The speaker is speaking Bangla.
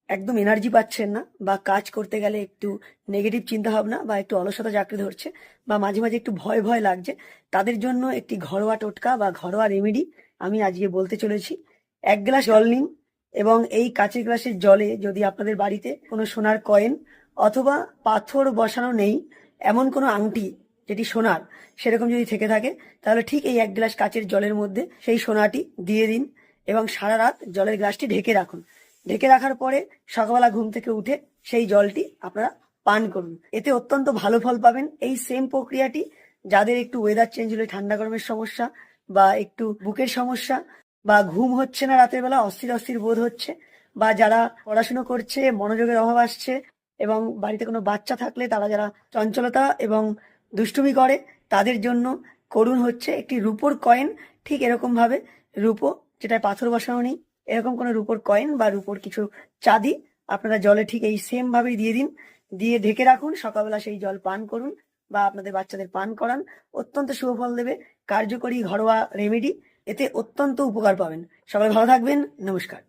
একদম এনার্জি পাচ্ছেন না বা কাজ করতে গেলে একটু নেগেটিভ চিন্তা ভাবনা বা একটু অলসতা জাঁকড়ে ধরছে বা মাঝে মাঝে একটু ভয় ভয় লাগছে, তাদের জন্য একটি ঘরোয়া টোটকা বা ঘরোয়া রেমেডি আমি আজকে বলতে চলেছি। 1 গ্লাস জল নিন এবং এই কাঁচের গ্লাসের জলে যদি আপনাদের বাড়িতে কোনো সোনার কয়েন অথবা পাথর বসানো নেই এমন কোনো আংটি যেটি সোনার সেরকম যদি থেকে থাকে, তাহলে ঠিক এই 1 গ্লাস কাঁচের জলের মধ্যে সেই সোনাটি দিয়ে দিন এবং সারা রাত জলের গ্লাসটি ঢেকে রাখুন। ঢেকে রাখার পরে সকালবেলা ঘুম থেকে উঠে সেই জলটি আপনারা পান করুন। এতে অত্যন্ত ভালো ফল পাবেন। এই সেম প্রক্রিয়াটি যাদের একটু ওয়েদার চেঞ্জ হলে ঠান্ডা গরমের সমস্যা বা একটু বুকের সমস্যা বা ঘুম হচ্ছে না রাতের বেলা, অস্থির অস্থির বোধ হচ্ছে, বা যারা পড়াশুনো করছে মনোযোগের অভাব আসছে, এবং বাড়িতে কোনো বাচ্চা থাকলে তারা যারা চঞ্চলতা এবং দুষ্টুমি করে, তাদের জন্য করুন হচ্ছে একটি রূপোর কয়েন। ঠিক এরকম ভাবে রূপো, যেটা পাথর বসানো নেই, এরকম কোনো রূপোর কয়েন বা রূপোর কিছু চাঁদি আপনারা জলে ঠিক এই সেম ভাবেই দিয়ে দিন। দিয়ে ঢেকে রাখুন, সকালবেলা সেই জল পান করুন বা আপনাদের বাচ্চাদের পান করান। অত্যন্ত শুভ ফল দেবে, কার্যকরী ঘরোয়া রেমেডি। এতে অত্যন্ত উপকার পাবেন। সবাই ভালো থাকবেন। নমস্কার।